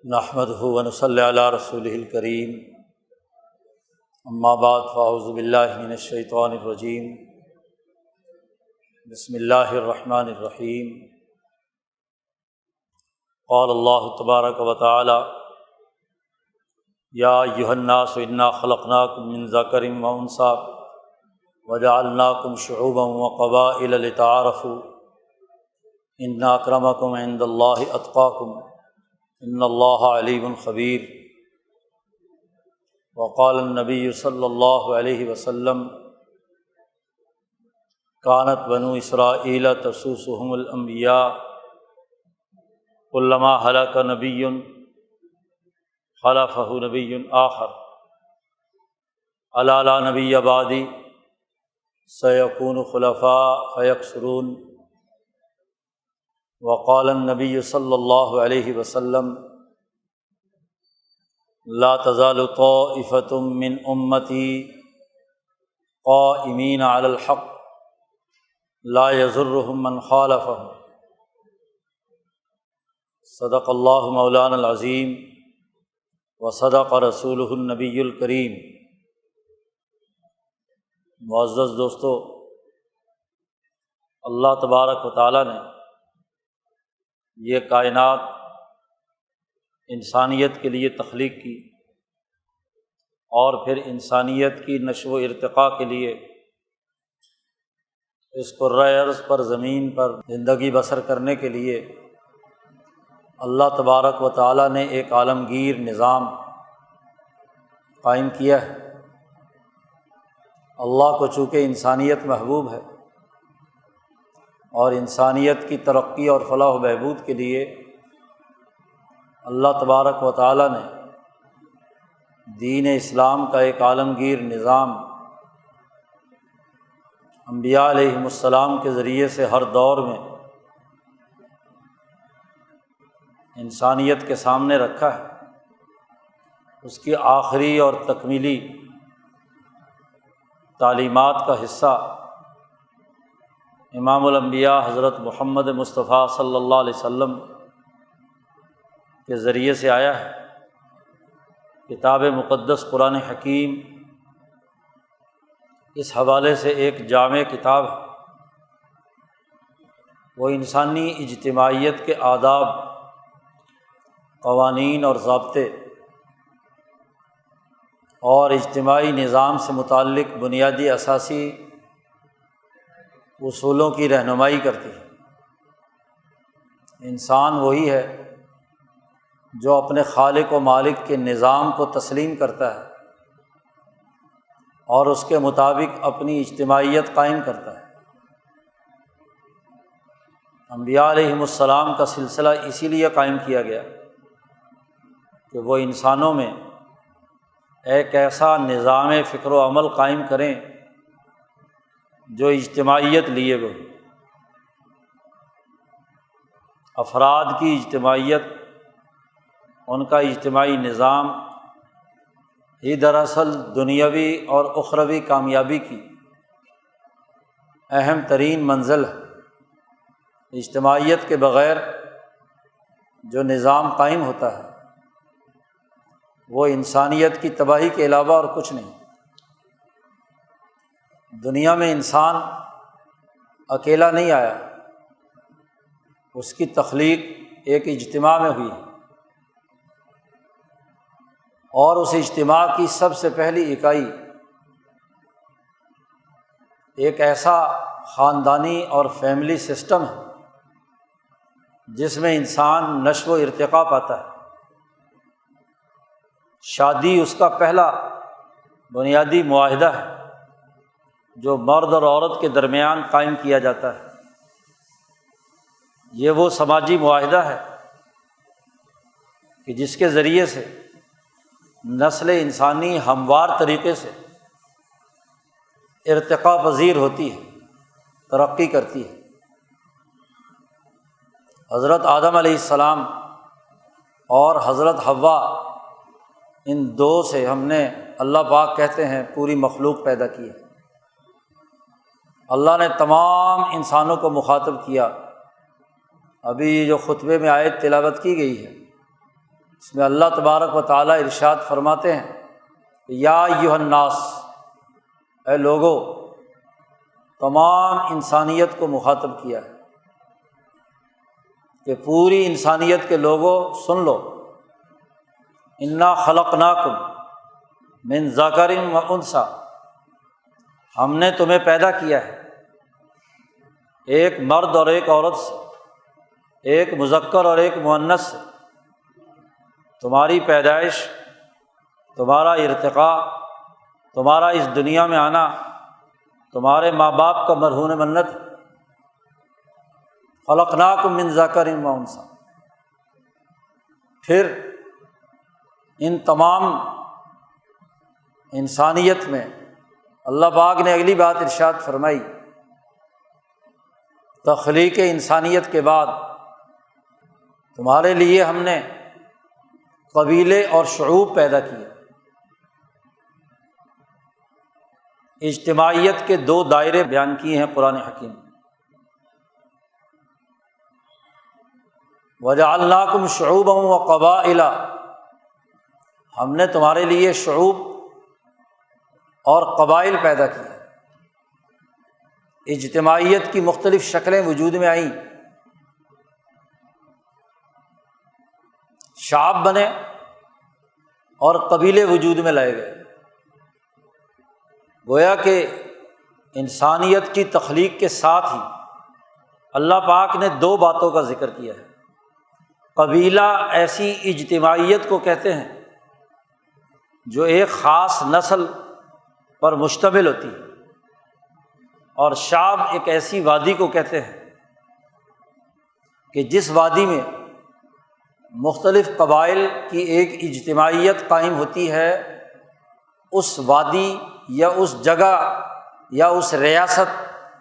نحمدہ ونصلی علی رسولہ الکریم، اما بعد فاعوذ باللہ من الشیطان الرجیم، بسم اللہ الرحمن الرحیم۔ قال اللہ تبارک و تعالی: یا ایھا الناس انا خلقناکم من ذکر و انثی وجعلناکم شعوبا وقبائل لتعارفوا ان اکرمکم عند اللہ اتقاکم ان اللہ علیم خبیر۔ وقال النبی صلی اللہ علیہ وسلم: کانت بنو اسرائیل تسوسهم الانبیاء کلما ہلک نبی خلفہ نبی آخر الا لا نبی بعدی سیکون خلفاء فیکثرون۔ وقال النبی صلی اللہ علیہ وسلم: لا تزال طائفۃ من امتی قائمین علی الحق لا یضرهم من خالفهم۔ صدق اللہ مولانا العظیم وصدق رسولہ النبی الکریم۔ معزز دوستو، اللہ تبارک و تعالیٰ نے یہ کائنات انسانیت کے لیے تخلیق کی، اور پھر انسانیت کی نشو و ارتقاء کے لیے اس کرۂ ارض پر، زمین پر زندگی بسر کرنے کے لیے اللہ تبارک و تعالیٰ نے ایک عالمگیر نظام قائم کیا ہے۔ اللہ کو چونکہ انسانیت محبوب ہے اور انسانیت کی ترقی اور فلاح و بہبود کے لیے اللہ تبارک و تعالیٰ نے دین اسلام کا ایک عالمگیر نظام انبیاء علیہم السلام کے ذریعے سے ہر دور میں انسانیت کے سامنے رکھا ہے۔ اس کی آخری اور تکمیلی تعلیمات کا حصہ امام الانبیاء حضرت محمد مصطفیٰ صلی اللہ علیہ وسلم کے ذریعے سے آیا ہے۔ کتاب مقدس قرآن حکیم اس حوالے سے ایک جامع کتاب ہے۔ وہ انسانی اجتماعیت کے آداب، قوانین اور ضابطے اور اجتماعی نظام سے متعلق بنیادی اساسی اصولوں کی رہنمائی کرتی ہے۔ انسان وہی ہے جو اپنے خالق و مالک کے نظام کو تسلیم کرتا ہے اور اس کے مطابق اپنی اجتماعیت قائم کرتا ہے۔ انبیاء علیہم السلام کا سلسلہ اسی لیے قائم کیا گیا کہ وہ انسانوں میں ایک ایسا نظام فکر و عمل قائم کریں جو اجتماعیت لیے ہوئے، افراد کی اجتماعیت، ان کا اجتماعی نظام ہی دراصل دنیاوی اور اخروی کامیابی کی اہم ترین منزل ہے۔ اجتماعیت کے بغیر جو نظام قائم ہوتا ہے وہ انسانیت کی تباہی کے علاوہ اور کچھ نہیں۔ دنیا میں انسان اکیلا نہیں آیا، اس کی تخلیق ایک اجتماع میں ہوئی، اور اس اجتماع کی سب سے پہلی اکائی ایک ایسا خاندانی اور فیملی سسٹم ہے جس میں انسان نشو و ارتقاء پاتا ہے۔ شادی اس کا پہلا بنیادی معاہدہ ہے جو مرد اور عورت کے درمیان قائم کیا جاتا ہے۔ یہ وہ سماجی معاہدہ ہے کہ جس کے ذریعے سے نسل انسانی ہموار طریقے سے ارتقاء پذیر ہوتی ہے، ترقی کرتی ہے۔ حضرت آدم علیہ السلام اور حضرت حوا، ان دو سے ہم نے، اللہ پاک کہتے ہیں، پوری مخلوق پیدا کی ہے۔ اللہ نے تمام انسانوں کو مخاطب کیا۔ ابھی جو خطبے میں آیت تلاوت کی گئی ہے، اس میں اللہ تبارک و تعالیٰ ارشاد فرماتے ہیں کہ یا ایھا الناس، اے لوگو، تمام انسانیت کو مخاطب کیا ہے کہ پوری انسانیت کے لوگوں سن لو، انا خلقناکم من ذکر و انثی، ہم نے تمہیں پیدا کیا ہے ایک مرد اور ایک عورت سے، ایک مذکر اور ایک مؤنث سے۔ تمہاری پیدائش، تمہارا ارتقاء، تمہارا اس دنیا میں آنا تمہارے ماں باپ کا مرہون منت ہے۔ خلقناکم من ذکر و انثی، پھر ان تمام انسانیت میں اللہ پاک نے اگلی بات ارشاد فرمائی، تخلیق انسانیت کے بعد تمہارے لیے ہم نے قبیلے اور شعوب پیدا کیے۔ اجتماعیت کے دو دائرے بیان کیے ہیں قرآن حکیم۔ وَجَعَلْنَاكُمْ شُعُوبًا وَقَبَائِلَ، ہم نے تمہارے لیے شعوب اور قبائل پیدا کیے۔ اجتماعیت کی مختلف شکلیں وجود میں آئیں، شعب بنے اور قبیلے وجود میں لائے گئے۔ گویا کہ انسانیت کی تخلیق کے ساتھ ہی اللہ پاک نے دو باتوں کا ذکر کیا ہے۔ قبیلہ ایسی اجتماعیت کو کہتے ہیں جو ایک خاص نسل پر مشتمل ہوتی ہے، اور شعب ایک ایسی وادی کو کہتے ہیں کہ جس وادی میں مختلف قبائل کی ایک اجتماعیت قائم ہوتی ہے۔ اس وادی یا اس جگہ یا اس ریاست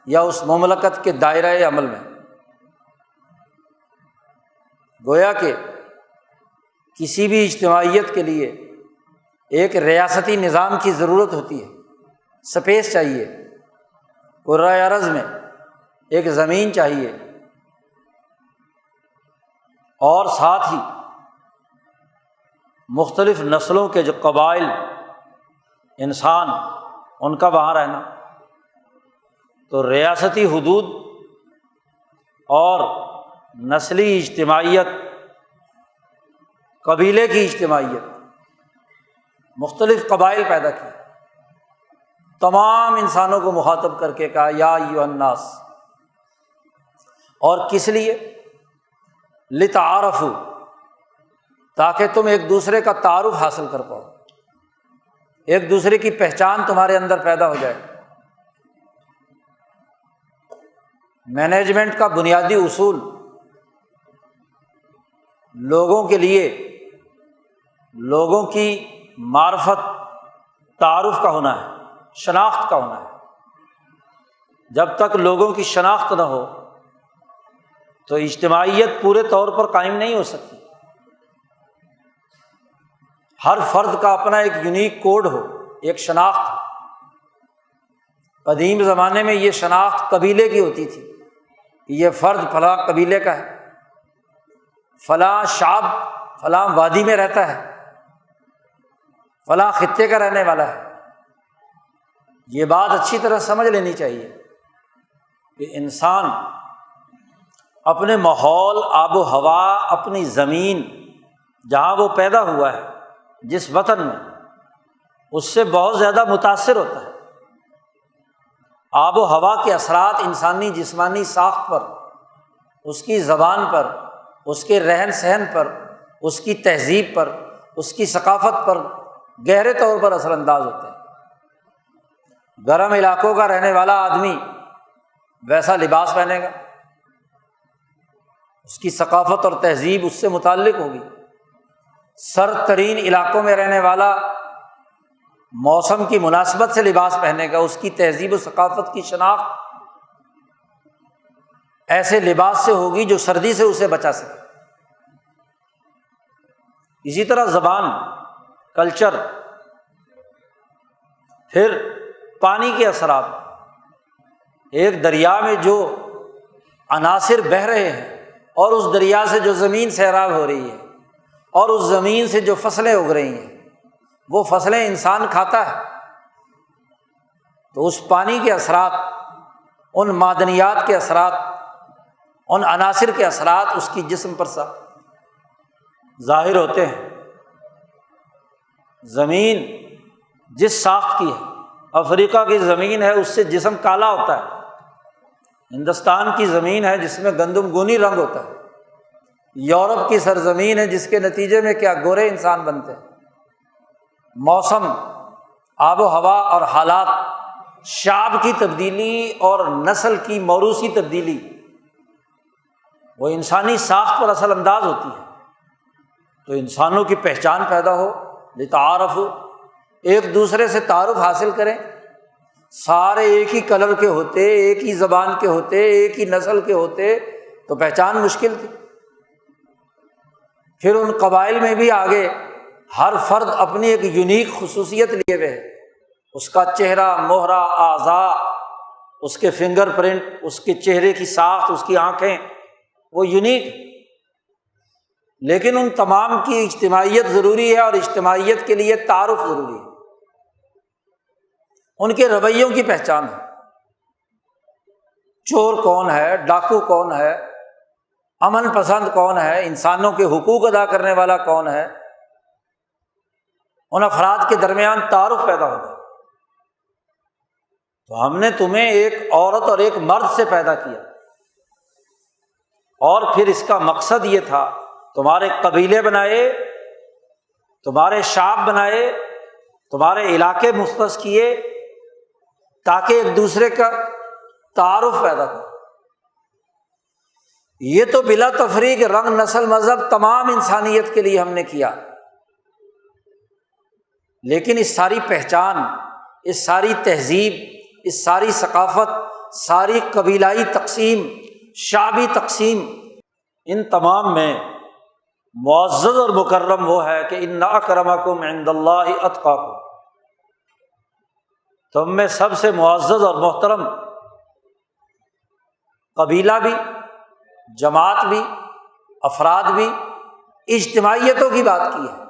یا اس مملکت کے دائرۂ عمل میں، گویا کہ کسی بھی اجتماعیت کے لیے ایک ریاستی نظام کی ضرورت ہوتی ہے، سپیس چاہیے، کرۂ ارض میں ایک زمین چاہیے، اور ساتھ ہی مختلف نسلوں کے جو قبائل، انسان، ان کا وہاں رہنا۔ تو ریاستی حدود اور نسلی اجتماعیت، قبیلے کی اجتماعیت، مختلف قبائل پیدا کیے، تمام انسانوں کو مخاطب کر کے کہا یا ایھا الناس، اور کس لیے؟ لتعارفوا، تاکہ تم ایک دوسرے کا تعارف حاصل کر پاؤ، ایک دوسرے کی پہچان تمہارے اندر پیدا ہو جائے۔ مینجمنٹ کا بنیادی اصول لوگوں کے لیے لوگوں کی معرفت، تعارف کا ہونا ہے، شناخت کا ہونا ہے۔ جب تک لوگوں کی شناخت نہ ہو تو اجتماعیت پورے طور پر قائم نہیں ہو سکتی۔ ہر فرد کا اپنا ایک یونیک کوڈ ہو، ایک شناخت۔ قدیم زمانے میں یہ شناخت قبیلے کی ہوتی تھی کہ یہ فرد فلاں قبیلے کا ہے، فلاں شعب فلاں وادی میں رہتا ہے، فلاں خطے کا رہنے والا ہے۔ یہ بات اچھی طرح سمجھ لینی چاہیے کہ انسان اپنے ماحول، آب و ہوا، اپنی زمین جہاں وہ پیدا ہوا ہے، جس وطن میں، اس سے بہت زیادہ متاثر ہوتا ہے۔ آب و ہوا کے اثرات انسانی جسمانی ساخت پر، اس کی زبان پر، اس کے رہن سہن پر، اس کی تہذیب پر، اس کی ثقافت پر گہرے طور پر اثر انداز ہوتے ہیں۔ گرم علاقوں کا رہنے والا آدمی ویسا لباس پہنے گا، اس کی ثقافت اور تہذیب اس سے متعلق ہوگی۔ سرد ترین علاقوں میں رہنے والا موسم کی مناسبت سے لباس پہنے گا، اس کی تہذیب و ثقافت کی شناخت ایسے لباس سے ہوگی جو سردی سے اسے بچا سکے۔ اسی طرح زبان، کلچر، پھر پانی کے اثرات۔ ایک دریا میں جو عناصر بہہ رہے ہیں اور اس دریا سے جو زمین سیراب ہو رہی ہے، اور اس زمین سے جو فصلیں اگ رہی ہیں وہ فصلیں انسان کھاتا ہے، تو اس پانی کے اثرات، ان معدنیات کے اثرات، ان عناصر کے اثرات اس کی جسم پر ظاہر ہوتے ہیں۔ زمین جس ساخت کی ہے، افریقہ کی زمین ہے اس سے جسم کالا ہوتا ہے، ہندوستان کی زمین ہے جس میں گندم گونی رنگ ہوتا ہے، یورپ کی سرزمین ہے جس کے نتیجے میں کیا گورے انسان بنتے ہیں۔ موسم، آب و ہوا اور حالات، شعب کی تبدیلی اور نسل کی موروثی تبدیلی وہ انسانی ساخت پر اثر انداز ہوتی ہے۔ تو انسانوں کی پہچان پیدا ہو، لتعارفوا، ایک دوسرے سے تعارف حاصل کریں۔ سارے ایک ہی کلر کے ہوتے، ایک ہی زبان کے ہوتے، ایک ہی نسل کے ہوتے تو پہچان مشکل تھی۔ پھر ان قبائل میں بھی آگے ہر فرد اپنی ایک یونیک خصوصیت لیے ہوئے ہے، اس کا چہرہ، مہرہ، اعضاء، اس کے فنگر پرنٹ، اس کے چہرے کی ساخت، اس کی آنکھیں، وہ یونیک۔ لیکن ان تمام کی اجتماعیت ضروری ہے، اور اجتماعیت کے لیے تعارف ضروری ہے، ان کے رویوں کی پہچان ہے۔ چور کون ہے، ڈاکو کون ہے، امن پسند کون ہے، انسانوں کے حقوق ادا کرنے والا کون ہے، ان افراد کے درمیان تعارف پیدا ہوگا۔ تو ہم نے تمہیں ایک عورت اور ایک مرد سے پیدا کیا، اور پھر اس کا مقصد یہ تھا تمہارے قبیلے بنائے، تمہارے شعب بنائے، تمہارے علاقے مختص کیے، تاکہ ایک دوسرے کا تعارف پیدا ہو۔ یہ تو بلا تفریق رنگ، نسل، مذہب، تمام انسانیت کے لیے ہم نے کیا، لیکن اس ساری پہچان، اس ساری تہذیب، اس ساری ثقافت، ساری قبیلائی تقسیم، شعبی تقسیم، ان تمام میں معزز اور مکرم وہ ہے کہ ان اکرمکم عند اللہ اتقاکم، تم میں سب سے معزز اور محترم قبیلہ بھی، جماعت بھی، افراد بھی، اجتماعیتوں کی بات کی ہے۔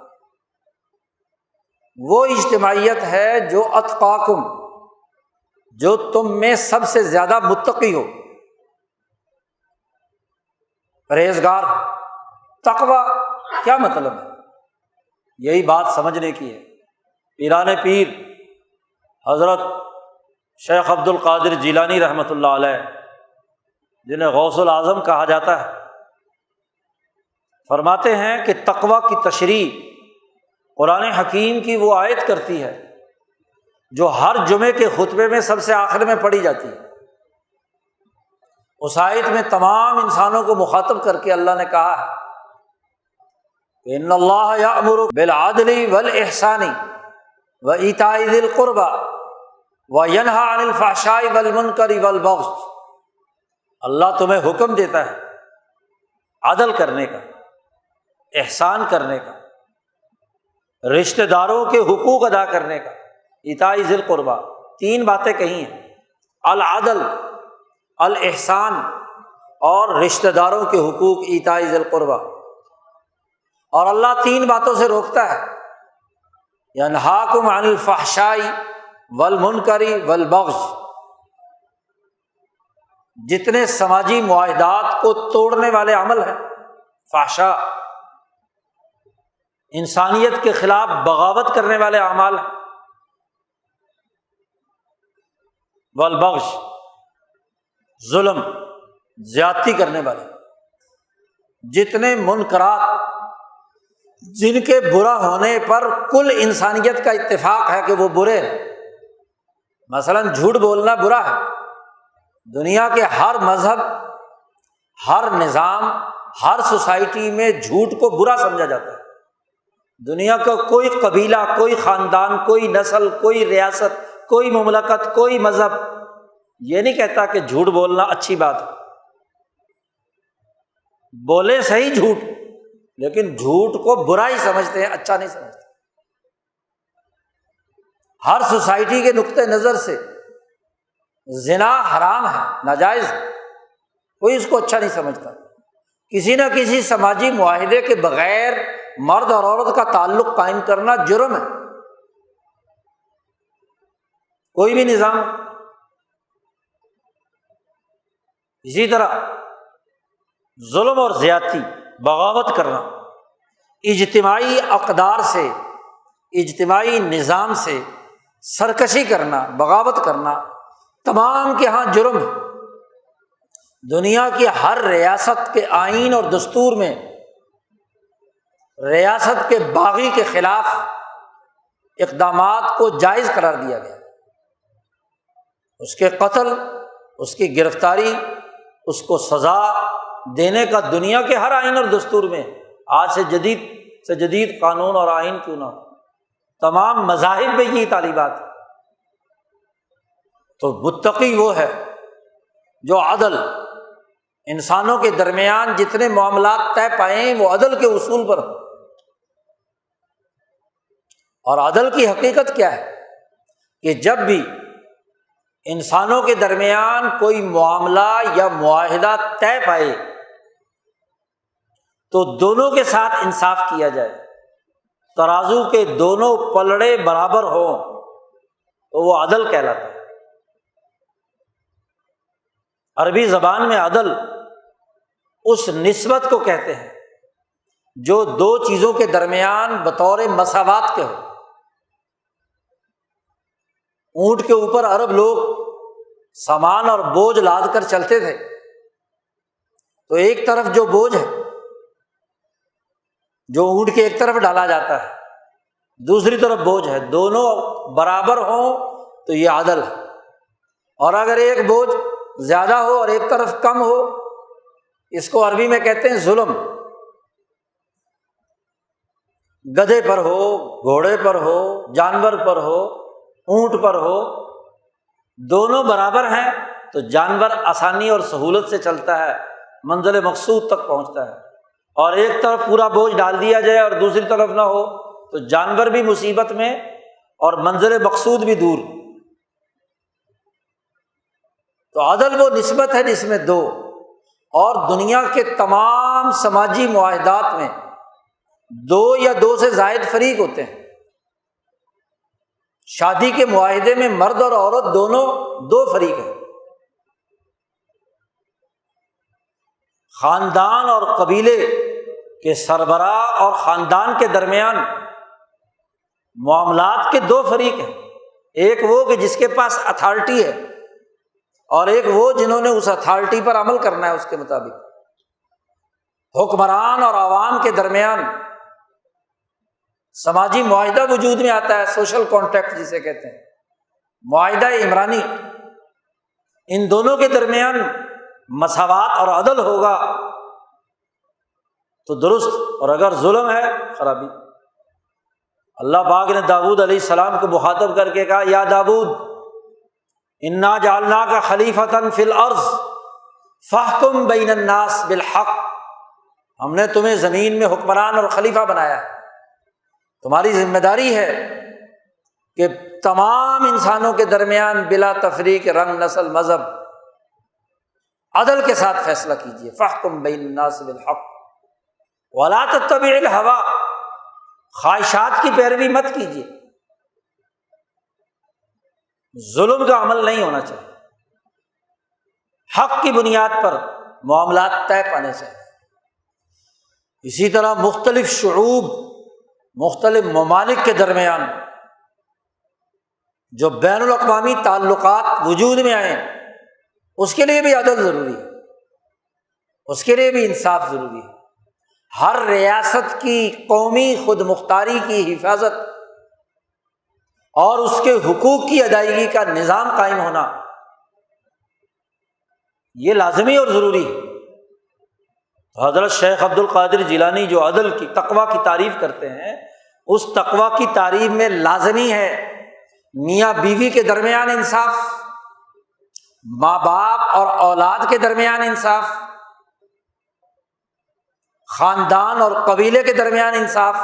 وہ اجتماعیت ہے جو اتقاکم، جو تم میں سب سے زیادہ متقی ہو، پرہیزگار۔ تقویٰ کیا مطلب ہے؟ یہی بات سمجھنے کی ہے۔ پیران پیر حضرت شیخ عبد القادر جیلانی رحمۃ اللہ علیہ، جنہیں غوث الاعظم کہا جاتا ہے، فرماتے ہیں کہ تقویٰ کی تشریح قرآن حکیم کی وہ آیت کرتی ہے جو ہر جمعے کے خطبے میں سب سے آخر میں پڑھی جاتی ہے۔ اس آیت میں تمام انسانوں کو مخاطب کر کے اللہ نے کہا ہے کہ ان اللہ یأمر بالعدل والاحسان وایتاء ذی القربى وینہی عن الفحشاء والمنکر والبغی، اللہ تمہیں حکم دیتا ہے عدل کرنے کا، احسان کرنے کا، رشتہ داروں کے حقوق ادا کرنے کا، ایتاء ذی القربى، تین باتیں کہی ہیں، العدل، الاحسان اور رشتہ داروں کے حقوق، ایتاء ذی القربى۔ اور اللہ تین باتوں سے روکتا ہے، ینہاکم عن الفحشاء والمنکر والبغی، جتنے سماجی معاہدات کو توڑنے والے عمل ہیں، فحشاء انسانیت کے خلاف بغاوت کرنے والے اعمال ہیں، والبغی ظلم، زیادتی کرنے والے، جتنے منکرات جن کے برا ہونے پر کل انسانیت کا اتفاق ہے کہ وہ برے ہیں۔ مثلاً جھوٹ بولنا برا ہے، دنیا کے ہر مذہب، ہر نظام، ہر سوسائٹی میں جھوٹ کو برا سمجھا جاتا ہے۔ دنیا کا کوئی قبیلہ، کوئی خاندان، کوئی نسل، کوئی ریاست، کوئی مملکت، کوئی مذہب یہ نہیں کہتا کہ جھوٹ بولنا اچھی بات ہے۔ بولے صحیح جھوٹ، لیکن جھوٹ کو برا ہی سمجھتے ہیں، اچھا نہیں سمجھتے۔ ہر سوسائٹی کے نقطہ نظر سے زنا حرام ہے، ناجائز ہے، کوئی اس کو اچھا نہیں سمجھتا۔ کسی نہ کسی سماجی معاہدے کے بغیر مرد اور عورت کا تعلق قائم کرنا جرم ہے، کوئی بھی نظام۔ اسی طرح ظلم اور زیادتی، بغاوت کرنا، اجتماعی اقدار سے، اجتماعی نظام سے سرکشی کرنا، بغاوت کرنا تمام کے ہاں جرم ہے۔ دنیا کی ہر ریاست کے آئین اور دستور میں ریاست کے باغی کے خلاف اقدامات کو جائز قرار دیا گیا، اس کے قتل، اس کی گرفتاری، اس کو سزا دینے کا دنیا کے ہر آئین اور دستور میں آج سے جدید قانون اور آئین کیوں نہ ہو، تمام مذاہب میں یہ تعلیمات ہے۔ تو متقی وہ ہے جو عدل، انسانوں کے درمیان جتنے معاملات طے پائیں وہ عدل کے اصول پر ہو۔ اور عدل کی حقیقت کیا ہے کہ جب بھی انسانوں کے درمیان کوئی معاملہ یا معاہدہ طے پائے تو دونوں کے ساتھ انصاف کیا جائے، ترازو کے دونوں پلڑے برابر ہوں تو وہ عدل کہلاتا ہے۔ عربی زبان میں عدل اس نسبت کو کہتے ہیں جو دو چیزوں کے درمیان بطور مساوات کے ہو۔ اونٹ کے اوپر عرب لوگ سامان اور بوجھ لاد کر چلتے تھے، تو ایک طرف جو بوجھ ہے جو اونٹ کے ایک طرف ڈالا جاتا ہے، دوسری طرف بوجھ ہے، دونوں برابر ہوں تو یہ عدل ہے۔ اور اگر ایک بوجھ زیادہ ہو اور ایک طرف کم ہو، اس کو عربی میں کہتے ہیں ظلم۔ گدھے پر ہو، گھوڑے پر ہو، جانور پر ہو، اونٹ پر ہو، دونوں برابر ہیں تو جانور آسانی اور سہولت سے چلتا ہے، منزل مقصود تک پہنچتا ہے۔ اور ایک طرف پورا بوجھ ڈال دیا جائے اور دوسری طرف نہ ہو تو جانور بھی مصیبت میں اور منزل مقصود بھی دور۔ تو عدل وہ نسبت ہے جس میں دو، اور دنیا کے تمام سماجی معاہدات میں دو یا دو سے زائد فریق ہوتے ہیں۔ شادی کے معاہدے میں مرد اور عورت دونوں دو فریق ہیں۔ خاندان اور قبیلے کے سربراہ اور خاندان کے درمیان معاملات کے دو فریق ہیں، ایک وہ کہ جس کے پاس اتھارٹی ہے اور ایک وہ جنہوں نے اس اتھارٹی پر عمل کرنا ہے اس کے مطابق۔ حکمران اور عوام کے درمیان سماجی معاہدہ وجود میں آتا ہے، سوشل کانٹریکٹ جسے کہتے ہیں، معاہدہ عمرانی۔ ان دونوں کے درمیان مساوات اور عدل ہوگا تو درست، اور اگر ظلم ہے خرابی۔ اللہ پاک نے داؤد علیہ السلام کو مخاطب کر کے کہا، یا داؤد انا جعلناک خلیفۃ فی الارض فاحکم بین الناس بالحق، ہم نے تمہیں زمین میں حکمران اور خلیفہ بنایا ہے، تمہاری ذمہ داری ہے کہ تمام انسانوں کے درمیان بلا تفریق، رنگ، نسل، مذہب، عدل کے ساتھ فیصلہ کیجیے۔ فاحکم بین الناس بالحق ولا تتبع الہویٰ، خواہشات کی پیروی مت کیجیے۔ ظلم کا عمل نہیں ہونا چاہیے، حق کی بنیاد پر معاملات طے پانے چاہیے۔ اسی طرح مختلف شعوب، مختلف ممالک کے درمیان جو بین الاقوامی تعلقات وجود میں آئیں اس کے لیے بھی عدل ضروری ہے، اس کے لیے بھی انصاف ضروری ہے۔ ہر ریاست کی قومی خود مختاری کی حفاظت اور اس کے حقوق کی ادائیگی کا نظام قائم ہونا یہ لازمی اور ضروری ہے۔ حضرت شیخ عبد القادر جیلانی جو عدل کی، تقویٰ کی تعریف کرتے ہیں، اس تقویٰ کی تعریف میں لازمی ہے میاں بیوی کے درمیان انصاف، ماں باپ اور اولاد کے درمیان انصاف، خاندان اور قبیلے کے درمیان انصاف،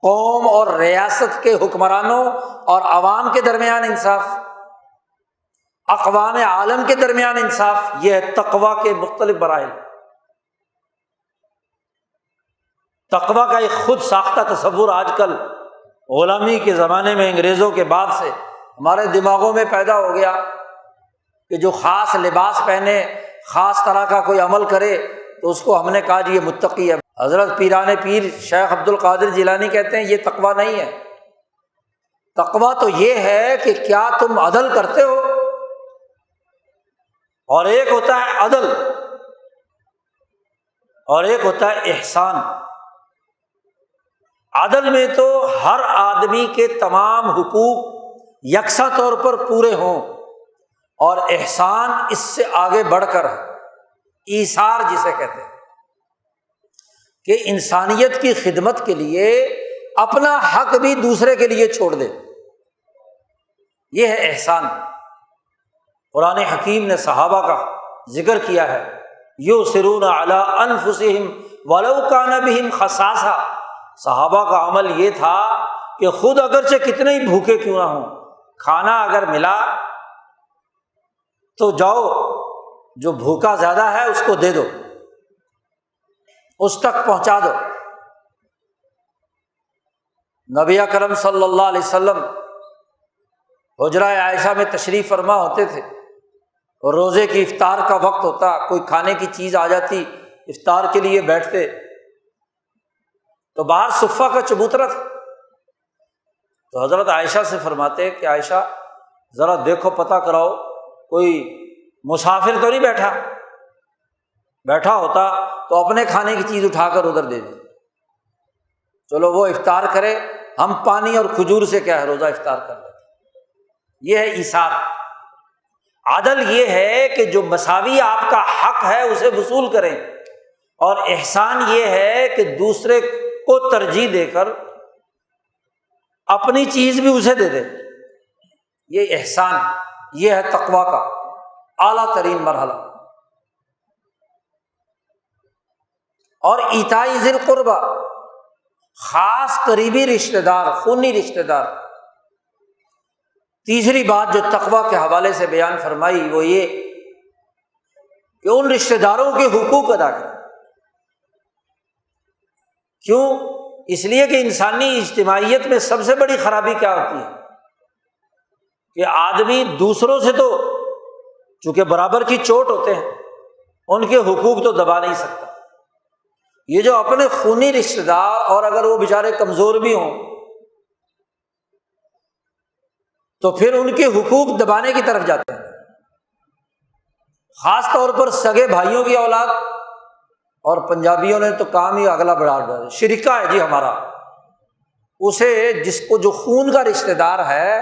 قوم اور ریاست کے حکمرانوں اور عوام کے درمیان انصاف، اقوام عالم کے درمیان انصاف۔ یہ ہے تقویٰ کے مختلف مراحل۔ تقویٰ کا ایک خود ساختہ تصور آج کل غلامی کے زمانے میں انگریزوں کے بعد سے ہمارے دماغوں میں پیدا ہو گیا کہ جو خاص لباس پہنے، خاص طرح کا کوئی عمل کرے تو اس کو ہم نے کہا جی یہ متقی ہے۔ حضرت پیران پیر شیخ عبد القادر جیلانی کہتے ہیں یہ تقویٰ نہیں ہے، تقویٰ تو یہ ہے کہ کیا تم عدل کرتے ہو، اور ایک ہوتا ہے عدل اور ایک ہوتا ہے احسان۔ عدل میں تو ہر آدمی کے تمام حقوق یکساں طور پر پورے ہوں، اور احسان اس سے آگے بڑھ کر ایثار جسے کہتے ہیں کہ انسانیت کی خدمت کے لیے اپنا حق بھی دوسرے کے لیے چھوڑ دے، یہ ہے احسان۔ قرآن حکیم نے صحابہ کا ذکر کیا ہے، یؤثرون علی انفسہم ولو کان بہم خصاصہ۔ صحابہ کا عمل یہ تھا کہ خود اگرچہ کتنے ہی بھوکے کیوں نہ ہوں، کھانا اگر ملا تو جاؤ جو بھوکا زیادہ ہے اس کو دے دو، اس تک پہنچا دو۔ نبی اکرم صلی اللہ علیہ وسلم حجرہ عائشہ میں تشریف فرما ہوتے تھے، اور روزے کی افطار کا وقت ہوتا، کوئی کھانے کی چیز آ جاتی، افطار کے لیے بیٹھتے تو باہر صفہ کا چبوترا تھا، تو حضرت عائشہ سے فرماتے کہ عائشہ ذرا دیکھو پتہ کراؤ کوئی مسافر تو نہیں بیٹھا ہوتا تو اپنے کھانے کی چیز اٹھا کر ادھر دے دی، چلو وہ افطار کرے، ہم پانی اور کھجور سے کیا ہے روزہ افطار کر لیتے۔ یہ ہے ایثار۔ عدل یہ ہے کہ جو مساوی آپ کا حق ہے اسے وصول کریں، اور احسان یہ ہے کہ دوسرے کو ترجیح دے کر اپنی چیز بھی اسے دے دے، یہ احسان، یہ ہے تقویٰ کا اعلیٰ ترین مرحلہ۔ اور ایتاء ذی القربی، خاص قریبی رشتہ دار، خونی رشتہ دار۔ تیسری بات جو تقویٰ کے حوالے سے بیان فرمائی وہ یہ کہ ان رشتہ داروں کے حقوق ادا کریں۔ کیوں؟ اس لیے کہ انسانی اجتماعیت میں سب سے بڑی خرابی کیا ہوتی ہے کہ آدمی دوسروں سے تو چونکہ برابر کی چوٹ ہوتے ہیں، ان کے حقوق تو دبا نہیں سکتا۔ یہ جو اپنے خونی رشتہ دار، اور اگر وہ بیچارے کمزور بھی ہوں تو پھر ان کے حقوق دبانے کی طرف جاتے ہیں، خاص طور پر سگے بھائیوں کی اولاد۔ اور پنجابیوں نے تو کام ہی اگلا بڑھا دیا، شریکہ ہے جی ہمارا، اسے جس کو جو خون کا رشتہ دار ہے،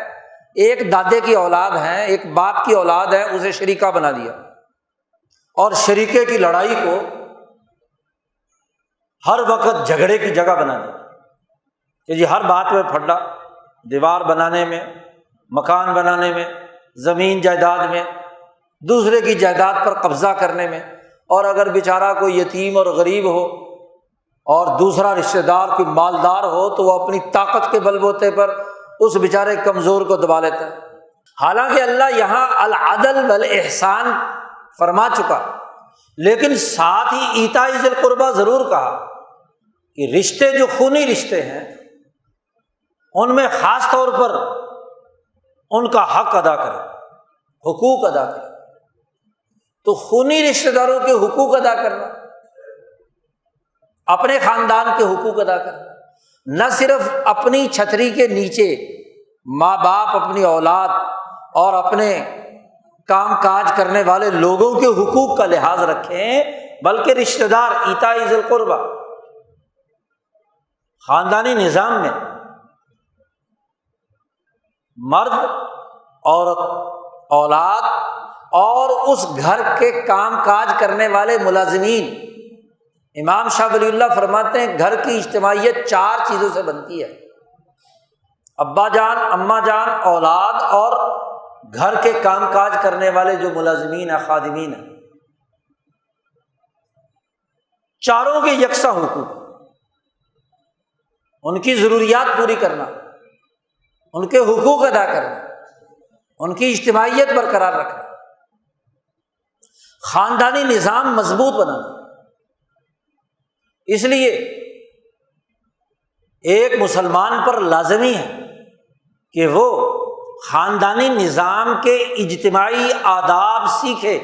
ایک دادے کی اولاد ہے، ایک باپ کی اولاد ہے، اسے شریکہ بنا دیا، اور شریکے کی لڑائی کو ہر وقت جھگڑے کی جگہ بنا دیا کہ جی ہر بات میں پھڈا، دیوار بنانے میں، مکان بنانے میں، زمین جائیداد میں، دوسرے کی جائیداد پر قبضہ کرنے میں۔ اور اگر بیچارہ کوئی یتیم اور غریب ہو اور دوسرا رشتہ دار کوئی مالدار ہو تو وہ اپنی طاقت کے بل بوتے پر اس بیچارے کمزور کو دبا لیتا ہے۔ حالانکہ اللہ یہاں العدل والاحسان فرما چکا، لیکن ساتھ ہی ایتاء ذی القربی ضرور کہا کہ رشتے جو خونی رشتے ہیں ان میں خاص طور پر ان کا حق ادا کرے، حقوق ادا کرے۔ تو خونی رشتہ داروں کے حقوق ادا کرنا، اپنے خاندان کے حقوق ادا کرنا، نہ صرف اپنی چھتری کے نیچے ماں باپ، اپنی اولاد اور اپنے کام کاج کرنے والے لوگوں کے حقوق کا لحاظ رکھیں، بلکہ رشتہ دار، ایتاء ذی القربی۔ خاندانی نظام میں مرد، عورت، اولاد اور اس گھر کے کام کاج کرنے والے ملازمین۔ امام شاہ ولی اللہ فرماتے ہیں گھر کی اجتماعیت 4 چیزوں سے بنتی ہے: ابا جان، اماں جان، اولاد اور گھر کے کام کاج کرنے والے جو ملازمین ہیں، خادمین ہیں۔ چاروں کے یکساں حقوق، ان کی ضروریات پوری کرنا، ان کے حقوق ادا کرنا، ان کی اجتماعیت برقرار رکھنا، خاندانی نظام مضبوط بنانا۔ اس لیے ایک مسلمان پر لازمی ہے کہ وہ خاندانی نظام کے اجتماعی آداب سیکھے،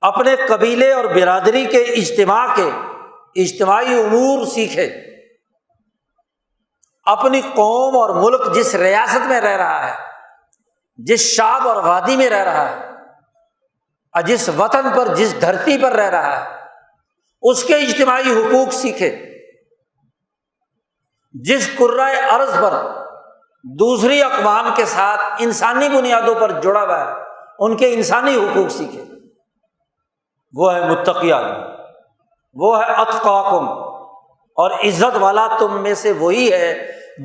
اپنے قبیلے اور برادری کے اجتماع کے اجتماعی امور سیکھے، اپنی قوم اور ملک جس ریاست میں رہ رہا ہے، جس شعب اور وادی میں رہ رہا ہے، اور جس وطن پر، جس دھرتی پر رہ رہا ہے، اس کے اجتماعی حقوق سیکھے۔ جس کرۂ ارض پر دوسری اقوام کے ساتھ انسانی بنیادوں پر جڑا ہوا ہے، ان کے انسانی حقوق سیکھے۔ وہ ہے متقی آدمی، وہ ہے اتقاکم، اور عزت والا تم میں سے وہی ہے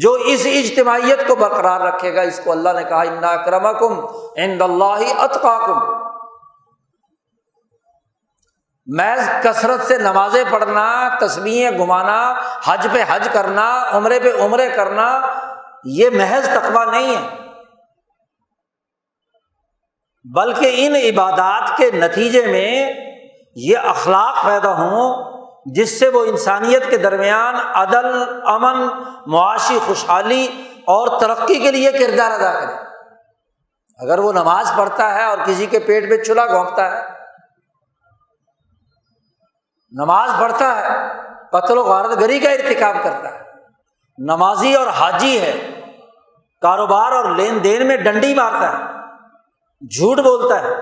جو اس اجتماعیت کو برقرار رکھے گا۔ اس کو اللہ نے کہا ان اکرمکم عند اللہ اتقاکم۔ محض کثرت سے نمازیں پڑھنا، تسبیحیں گھمانا، حج پہ حج کرنا، عمرے پہ عمرے کرنا، یہ محض تقویٰ نہیں ہے، بلکہ ان عبادات کے نتیجے میں یہ اخلاق پیدا ہوں جس سے وہ انسانیت کے درمیان عدل، امن، معاشی خوشحالی اور ترقی کے لیے کردار ادا کرے۔ اگر وہ نماز پڑھتا ہے اور کسی کے پیٹ پہ چولہا گھونپتا ہے، نماز پڑھتا ہے، قتل و غارت گری کا ارتکاب کرتا ہے، نمازی اور حاجی ہے، کاروبار اور لین دین میں ڈنڈی مارتا ہے، جھوٹ بولتا ہے،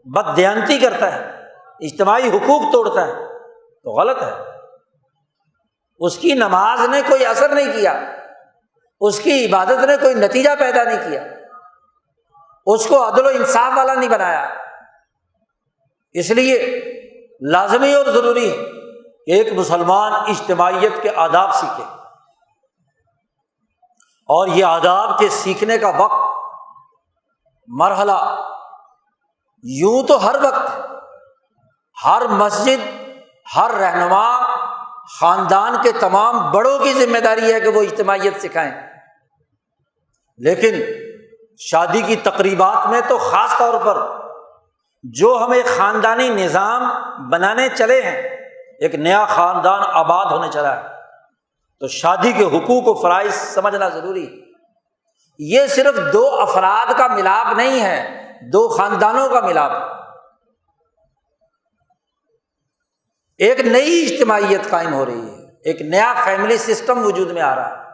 بددیانتی کرتا ہے، اجتماعی حقوق توڑتا ہے، تو غلط ہے۔ اس کی نماز نے کوئی اثر نہیں کیا، اس کی عبادت نے کوئی نتیجہ پیدا نہیں کیا، اس کو عدل و انصاف والا نہیں بنایا۔ اس لیے لازمی اور ضروری ہے کہ ایک مسلمان اجتماعیت کے آداب سیکھے، اور یہ آداب کے سیکھنے کا وقت، مرحلہ یوں تو ہر وقت، ہر مسجد، ہر رہنما، خاندان کے تمام بڑوں کی ذمہ داری ہے کہ وہ اجتماعیت سکھائیں، لیکن شادی کی تقریبات میں تو خاص طور پر جو ہمیں خاندانی نظام بنانے چلے ہیں، ایک نیا خاندان آباد ہونے چلا ہے، تو شادی کے حقوق و فرائض سمجھنا ضروری ہے۔ یہ صرف دو افراد کا ملاپ نہیں ہے، دو خاندانوں کا ملاپ ہے۔ ایک نئی اجتماعیت قائم ہو رہی ہے، ایک نیا فیملی سسٹم وجود میں آ رہا ہے،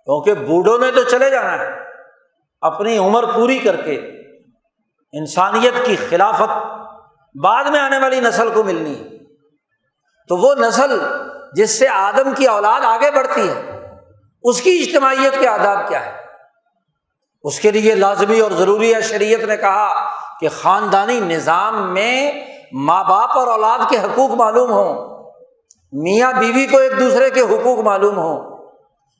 کیونکہ بوڑھوں نے تو چلے جانا ہے، اپنی عمر پوری کر کے انسانیت کی خلافت بعد میں آنے والی نسل کو ملنی ہے۔ تو وہ نسل جس سے آدم کی اولاد آگے بڑھتی ہے، اس کی اجتماعیت کے آداب کیا ہے؟ اس کے لیے لازمی اور ضروری ہے، شریعت نے کہا کہ خاندانی نظام میں ماں باپ اور اولاد کے حقوق معلوم ہوں، میاں بیوی کو ایک دوسرے کے حقوق معلوم ہوں،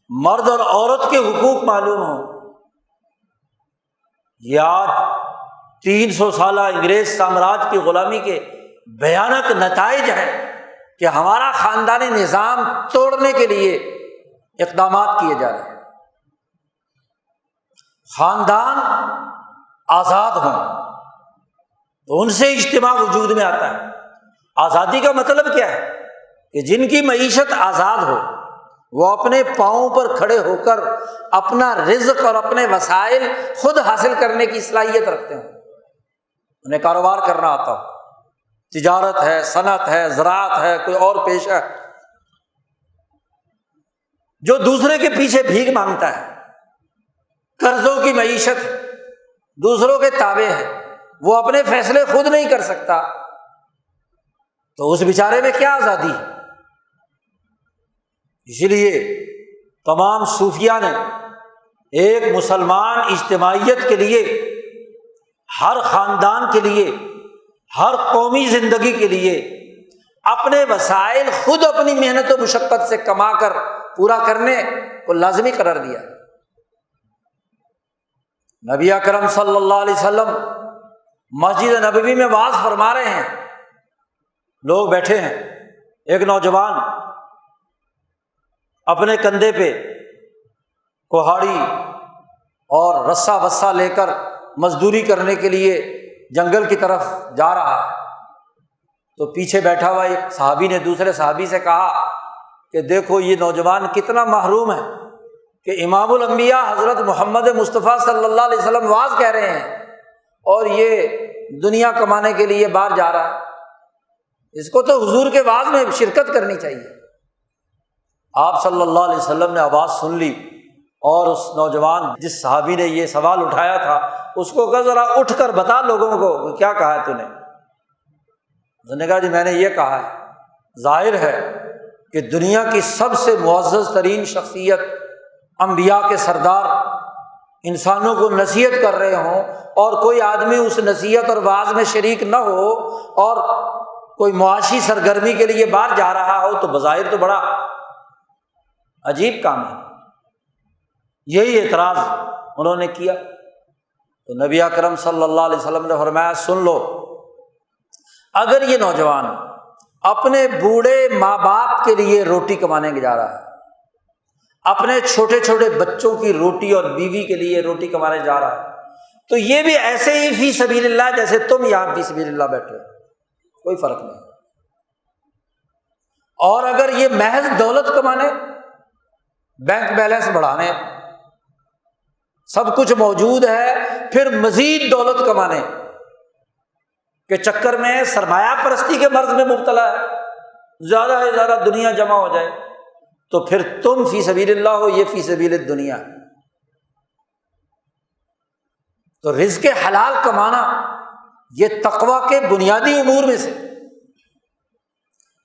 مرد اور عورت کے حقوق معلوم ہوں۔ یہ آج 300 سالہ انگریز سامراج کی غلامی کے بھیانک نتائج ہیں کہ ہمارا خاندانی نظام توڑنے کے لیے اقدامات کیے جا رہے ہیں۔ خاندان آزاد ہوں تو ان سے اجتماع وجود میں آتا ہے۔ آزادی کا مطلب کیا ہے؟ کہ جن کی معیشت آزاد ہو، وہ اپنے پاؤں پر کھڑے ہو کر اپنا رزق اور اپنے وسائل خود حاصل کرنے کی صلاحیت رکھتے ہیں، انہیں کاروبار کرنا آتا ہو، تجارت ہے، صنعت ہے، زراعت ہے، کوئی اور پیشہ ہے۔ جو دوسرے کے پیچھے بھیک مانگتا ہے، قرضوں کی معیشت، دوسروں کے تابع ہے، وہ اپنے فیصلے خود نہیں کر سکتا، تو اس بیچارے میں کیا آزادی ہے؟ اسی لیے تمام صوفیاء نے ایک مسلمان اجتماعیت کے لیے، ہر خاندان کے لیے، ہر قومی زندگی کے لیے اپنے وسائل خود اپنی محنت و مشقت سے کما کر پورا کرنے کو لازمی قرار دیا۔ نبی اکرم صلی اللہ علیہ وسلم مسجد نبوی میں وعظ فرما رہے ہیں، لوگ بیٹھے ہیں، ایک نوجوان اپنے کندھے پہ کوہاڑی اور رسا وسا لے کر مزدوری کرنے کے لیے جنگل کی طرف جا رہا ہے، تو پیچھے بیٹھا ہوا ایک صحابی نے دوسرے صحابی سے کہا کہ دیکھو یہ نوجوان کتنا محروم ہے کہ امام الانبیاء حضرت محمد مصطفیٰ صلی اللہ علیہ وسلم واعظ کہہ رہے ہیں اور یہ دنیا کمانے کے لیے باہر جا رہا ہے، اس کو تو حضور کے واعظ میں شرکت کرنی چاہیے۔ آپ صلی اللہ علیہ وسلم نے آواز سن لی اور اس نوجوان جس صحابی نے یہ سوال اٹھایا تھا اس کو کہا ذرا اٹھ کر بتا لوگوں کو کیا کہا ہے تو نے؟ اس نے کہا جی میں نے یہ کہا ہے، ظاہر ہے کہ دنیا کی سب سے معزز ترین شخصیت، انبیاء کے سردار انسانوں کو نصیحت کر رہے ہوں اور کوئی آدمی اس نصیحت اور واعظ میں شریک نہ ہو اور کوئی معاشی سرگرمی کے لیے باہر جا رہا ہو تو بظاہر تو بڑا عجیب کام ہے۔ یہی اعتراض انہوں نے کیا تو نبی اکرم صلی اللہ علیہ وسلم نے فرمایا سن لو، اگر یہ نوجوان اپنے بوڑھے ماں باپ کے لیے روٹی کمانے کے جا رہا ہے، اپنے چھوٹے چھوٹے بچوں کی روٹی اور بیوی کے لیے روٹی کمانے جا رہا ہے، تو یہ بھی ایسے ہی فی سبیل اللہ جیسے تم یہاں فی سبیل اللہ بیٹھے ہو، کوئی فرق نہیں۔ اور اگر یہ محض دولت کمانے، بینک بیلنس بڑھانے، سب کچھ موجود ہے، پھر مزید دولت کمانے کے چکر میں سرمایہ پرستی کے مرض میں مبتلا ہے، زیادہ سے زیادہ دنیا جمع ہو جائے، تو پھر تم فی سبیل اللہ ہو، یہ فی سبیل الدنیا۔ تو رزق حلال کمانا یہ تقویٰ کے بنیادی امور میں سے،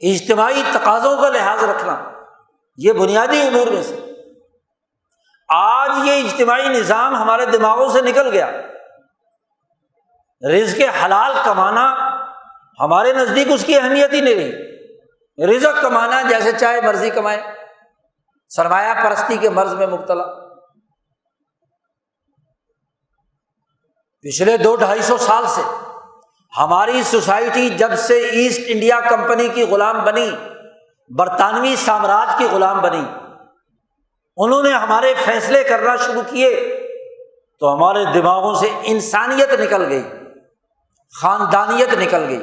اجتماعی تقاضوں کا لحاظ رکھنا یہ بنیادی امور میں سے۔ آج یہ اجتماعی نظام ہمارے دماغوں سے نکل گیا، رزق حلال کمانا ہمارے نزدیک اس کی اہمیت ہی نہیں رہی، رزق کمانا جیسے چاہے مرضی کمائے، سرمایہ پرستی کے مرض میں مبتلا۔ پچھلے 200-250 سال سے ہماری سوسائٹی جب سے ایسٹ انڈیا کمپنی کی غلام بنی، برطانوی سامراج کی غلام بنی، انہوں نے ہمارے فیصلے کرنا شروع کیے تو ہمارے دماغوں سے انسانیت نکل گئی، خاندانیت نکل گئی،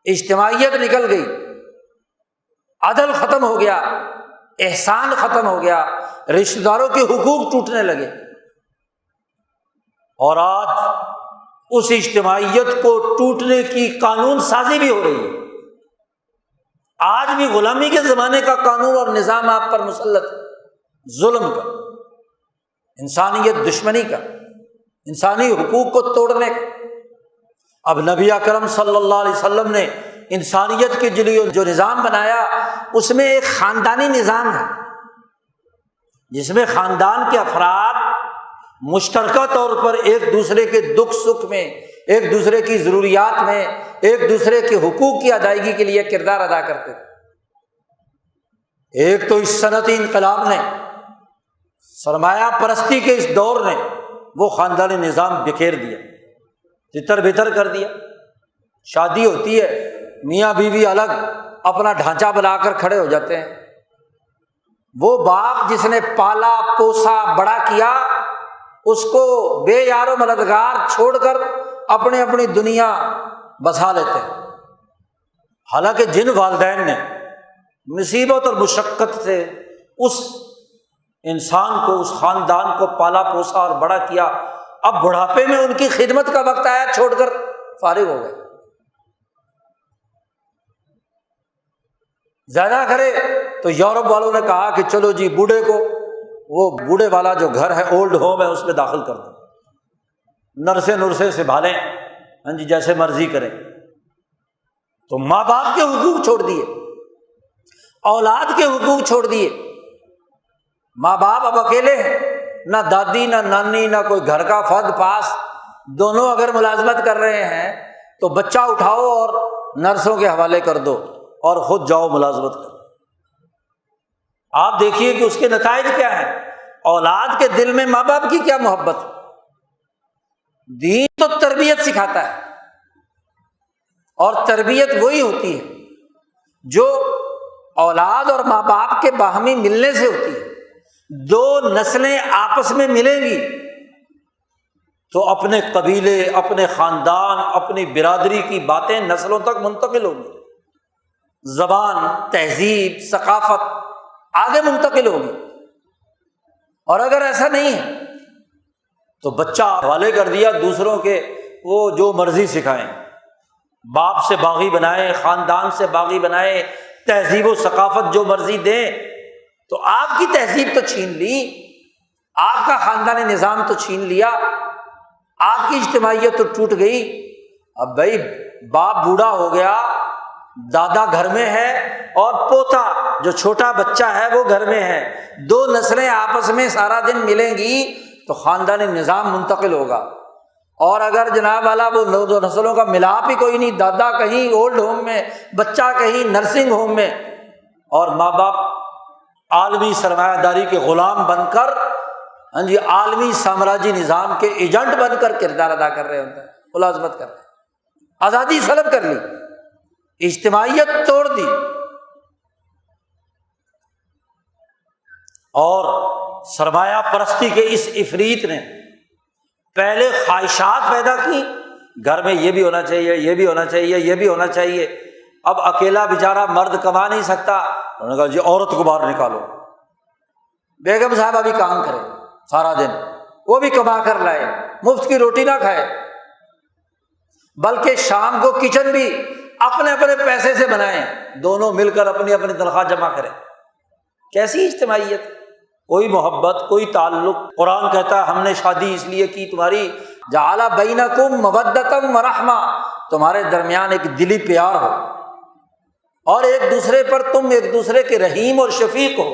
اجتماعیت نکل گئی، عدل ختم ہو گیا، احسان ختم ہو گیا، رشتہ داروں کے حقوق ٹوٹنے لگے۔ اور آج اس اجتماعیت کو ٹوٹنے کی قانون سازی بھی ہو رہی ہے۔ آج بھی غلامی کے زمانے کا قانون اور نظام آپ پر مسلط ہے، ظلم کا، انسانیت دشمنی کا، انسانی حقوق کو توڑنے کا۔ اب نبی اکرم صلی اللہ علیہ وسلم نے انسانیت کے لیے جو نظام بنایا اس میں ایک خاندانی نظام ہے، جس میں خاندان کے افراد مشترکہ طور پر ایک دوسرے کے دکھ سکھ میں، ایک دوسرے کی ضروریات میں، ایک دوسرے کے حقوق کی ادائیگی کے لیے کردار ادا کرتے تھے۔ ایک تو اس صنعتی انقلاب نے، سرمایہ پرستی کے اس دور نے وہ خاندانی نظام بکھیر دیا، تتر بتر کر دیا۔ شادی ہوتی ہے، میاں بیوی الگ اپنا ڈھانچہ بنا کر کھڑے ہو جاتے ہیں۔ وہ باپ جس نے پالا پوسا بڑا کیا، اس کو بے یار و مددگار چھوڑ کر اپنی اپنی دنیا بسا لیتے ہیں۔ حالانکہ جن والدین نے مصیبت اور مشقت سے اس انسان کو، اس خاندان کو پالا پوسا اور بڑا کیا، اب بڑھاپے میں ان کی خدمت کا وقت آیا، چھوڑ کر فارغ ہو گئے۔ زیادہ کرے تو یورپ والوں نے کہا کہ چلو جی بوڑھے کو، وہ بوڑھے والا جو گھر ہے اولڈ ہوم ہے اس میں داخل کر دو، نرسے سنبھالیں، ہاں جی جیسے مرضی کریں۔ تو ماں باپ کے حقوق چھوڑ دیے، اولاد کے حقوق چھوڑ دیے۔ ماں باپ اب اکیلے ہیں، نہ دادی نہ نانی نہ کوئی گھر کا فرد پاس، دونوں اگر ملازمت کر رہے ہیں تو بچہ اٹھاؤ اور نرسوں کے حوالے کر دو اور خود جاؤ ملازمت کرو۔ آپ دیکھیے کہ اس کے نتائج کیا ہیں۔ اولاد کے دل میں ماں باپ کی کیا محبت۔ دین تو تربیت سکھاتا ہے، اور تربیت وہی ہوتی ہے جو اولاد اور ماں باپ کے باہمی ملنے سے ہوتی ہے۔ دو نسلیں آپس میں ملیں گی تو اپنے قبیلے، اپنے خاندان، اپنی برادری کی باتیں نسلوں تک منتقل ہوں گی۔ زبان، تہذیب، ثقافت آگے منتقل ہوگی۔ اور اگر ایسا نہیں ہے تو بچہ حوالے کر دیا دوسروں کے، وہ جو مرضی سکھائیں، باپ سے باغی بنائیں، خاندان سے باغی بنائیں، تہذیب و ثقافت جو مرضی دیں، تو آپ کی تہذیب تو چھین لی، آپ کا خاندانی نظام تو چھین لیا، آپ کی اجتماعیت تو ٹوٹ گئی۔ اب بھائی باپ بوڑھا ہو گیا، دادا گھر میں ہے اور پوتا جو چھوٹا بچہ ہے وہ گھر میں ہے، دو نسلیں آپس میں سارا دن ملیں گی تو خاندانی نظام منتقل ہوگا۔ اور اگر جناب والا وہ دو نسلوں کا ملاپ ہی کوئی نہیں، دادا کہیں اولڈ ہوم میں، بچہ کہیں نرسنگ ہوم میں، اور ماں باپ عالمی سرمایہ داری کے غلام بن کر عالمی سامراجی نظام کے ایجنٹ بن کر کردار ادا کر رہے ہوتے ہیں، ملازمت کر رہے ہیں، آزادی سلب کر لی، اجتماعیت توڑ دی، اور سرمایہ پرستی کے اس عفریت نے پہلے خواہشات پیدا کی، گھر میں یہ بھی ہونا چاہیے، یہ بھی ہونا چاہیے، یہ بھی ہونا چاہیے۔ اب اکیلا بیچارہ مرد کما نہیں سکتا، انہوں نے کہا جی عورت کو باہر نکالو، بیگم صاحبہ بھی کام کرے سارا دن، وہ بھی کما کر لائے، مفت کی روٹی نہ کھائے، بلکہ شام کو کچن بھی اپنے اپنے پیسے سے بنائیں، دونوں مل کر اپنی اپنی تنخواہ جمع کریں۔ کیسی اجتماعیت، کوئی محبت، کوئی تعلق۔ قرآن کہتا ہے ہم نے شادی اس لیے کی تمہاری جعل بینکم مودۃ ورحمہ، تمہارے درمیان ایک دلی پیار ہو اور ایک دوسرے پر تم ایک دوسرے کے رحیم اور شفیق ہو۔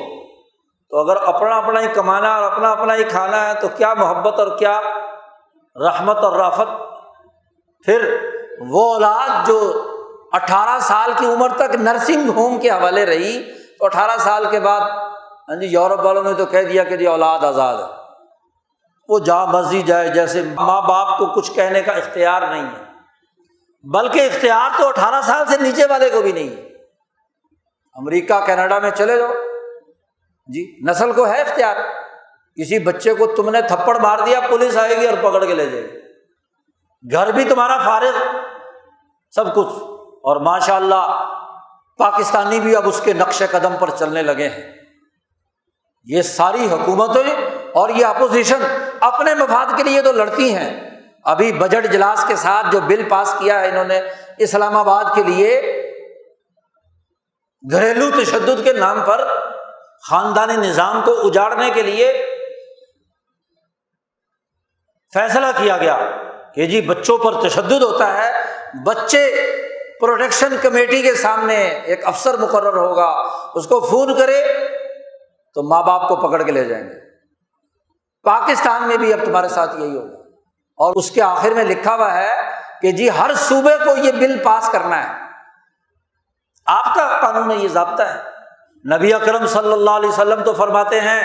تو اگر اپنا اپنا ہی کمانا اور اپنا اپنا ہی کھانا ہے تو کیا محبت اور کیا رحمت اور رافت۔ پھر وہ اولاد جو 18 سال کی عمر تک نرسنگ ہوم کے حوالے رہی، تو 18 سال کے بعد یورپ والوں نے تو کہہ دیا کہ اولاد آزاد ہے، وہ جہاں مرضی جائے، جیسے ماں باپ کو کچھ کہنے کا اختیار نہیں ہے، بلکہ اختیار تو 18 سال سے نیچے والے کو بھی نہیں ہے۔ امریکہ کینیڈا میں چلے جاؤ جی، نسل کو ہے اختیار، کسی بچے کو تم نے تھپڑ مار دیا پولیس آئے گی اور پکڑ کے لے جائے گی، گھر بھی تمہارا فارغ، سب کچھ۔ اور ماشاءاللہ پاکستانی بھی اب اس کے نقش قدم پر چلنے لگے ہیں۔ یہ ساری حکومتیں اور یہ اپوزیشن اپنے مفاد کے لیے تو لڑتی ہیں۔ ابھی بجٹ اجلاس کے ساتھ جو بل پاس کیا ہے انہوں نے اسلام آباد کے لیے، گھریلو تشدد کے نام پر خاندانی نظام کو اجاڑنے کے لیے فیصلہ کیا گیا کہ جی بچوں پر تشدد ہوتا ہے، بچے پروٹیکشن کمیٹی کے سامنے ایک افسر مقرر ہوگا، اس کو فون کرے تو ماں باپ کو پکڑ کے لے جائیں گے۔ پاکستان میں بھی اب تمہارے ساتھ یہی ہوگا، اور اس کے آخر میں لکھا ہوا ہے کہ جی ہر صوبے کو یہ بل پاس کرنا ہے، آپ کا قانون ہے، یہ ضابطہ ہے۔ نبی اکرم صلی اللہ علیہ وسلم تو فرماتے ہیں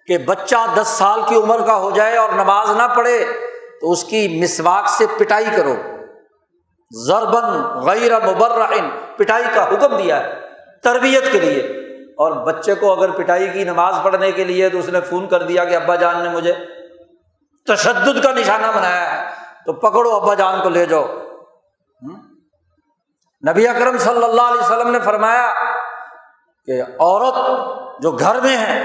کہ بچہ 10 سال کی عمر کا ہو جائے اور نماز نہ پڑھے تو اس کی مسواک سے پٹائی کرو، ضرباً غیر مبرح، پٹائی کا حکم دیا ہے تربیت کے لیے۔ اور بچے کو اگر پٹائی کی نماز پڑھنے کے لیے تو اس نے فون کر دیا کہ ابا جان نے مجھے تشدد کا نشانہ بنایا ہے، تو پکڑو ابا جان کو لے جاؤ۔ نبی اکرم صلی اللہ علیہ وسلم نے فرمایا کہ عورت جو گھر میں ہے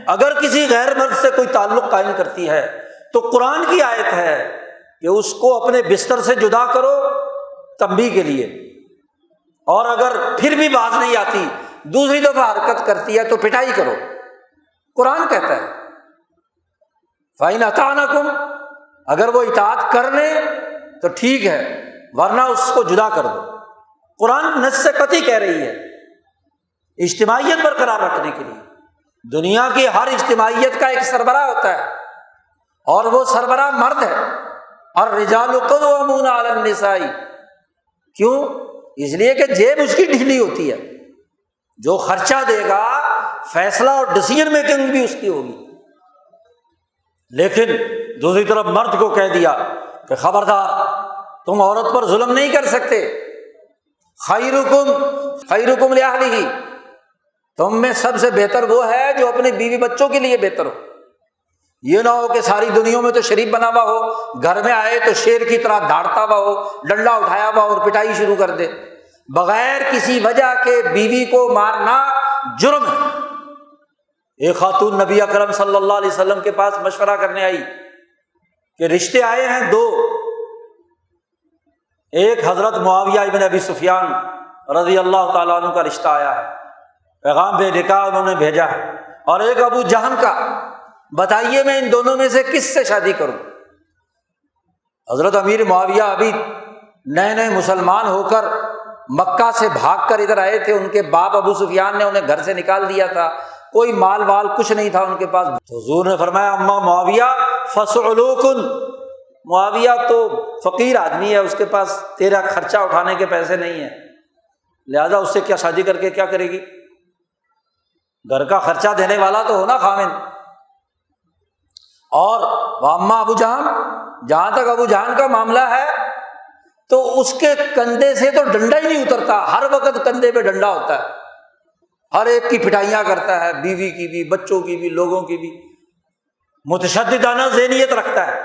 اگر کسی غیر مرد سے کوئی تعلق قائم کرتی ہے تو قرآن کی آیت ہے کہ اس کو اپنے بستر سے جدا کرو تنبیہ کے لیے، اور اگر پھر بھی باز نہیں آتی، دوسری دفعہ حرکت کرتی ہے تو پٹائی کرو۔ قرآن کہتا ہے فَإِنْ أَطَعْنَكُمْ، اگر وہ اطاعت کر لیں تو ٹھیک ہے، ورنہ اس کو جدا کر دو۔ قرآن نص سے قطعی کہہ رہی ہے اجتماعیت برقرار رکھنے کے لیے۔ دنیا کی ہر اجتماعیت کا ایک سربراہ ہوتا ہے، اور وہ سربراہ مرد ہے، اور الرجال قوامون علی النساء۔ کیوں؟ اس لیے کہ جیب اس کی ڈھیلی ہوتی ہے، جو خرچہ دے گا فیصلہ اور ڈیسیژن میکنگ بھی اس کی ہوگی۔ لیکن دوسری طرف مرد کو کہہ دیا کہ خبردار تم عورت پر ظلم نہیں کر سکتے، خیرکم لأہلہ، تم میں سب سے بہتر وہ ہے جو اپنے بیوی بچوں کے لیے بہتر ہو۔ یہ نہ ہو کہ ساری دنیا میں تو شریف بنا ہوا ہو، گھر میں آئے تو شیر کی طرح دھاڑتا ہوا ہو، ڈنڈا اٹھایا ہوا اور پٹائی شروع کر دے۔ بغیر کسی وجہ کے بیوی کو مارنا جرم ہے، ایک خاتون نبی اکرم صلی اللہ علیہ وسلم کے پاس مشورہ کرنے آئی کہ رشتے آئے ہیں دو، ایک حضرت معاویہ ابن ابی سفیان رضی اللہ تعالیٰ عنہ کا رشتہ آیا ہے، پیغام بے نکاح انہوں نے بھیجا ہے، اور ایک ابو جہل کا، بتائیے میں ان دونوں میں سے کس سے شادی کروں؟ حضرت امیر معاویہ ابھی نئے نئے مسلمان ہو کر مکہ سے بھاگ کر ادھر آئے تھے، ان کے باپ ابو سفیان نے انہیں گھر سے نکال دیا تھا، کوئی مال وال کچھ نہیں تھا ان کے پاس۔ تو حضور نے فرمایا اما معاویہ فسعلوکن، معاویہ تو فقیر آدمی ہے، اس کے پاس تیرا خرچہ اٹھانے کے پیسے نہیں ہیں، لہذا اس سے کیا شادی کر کے کیا کرے گی؟ گھر کا خرچہ دینے والا تو ہونا خاوند۔ اور واما ابو جہل، جہاں تک ابو جہل کا معاملہ ہے تو اس کے کندھے سے تو ڈنڈا ہی نہیں اترتا، ہر وقت کندھے پہ ڈنڈا ہوتا ہے، ہر ایک کی پٹائیاں کرتا ہے، بیوی کی بھی، بچوں کی بھی، لوگوں کی بھی، متشددانہ ذہنیت رکھتا ہے،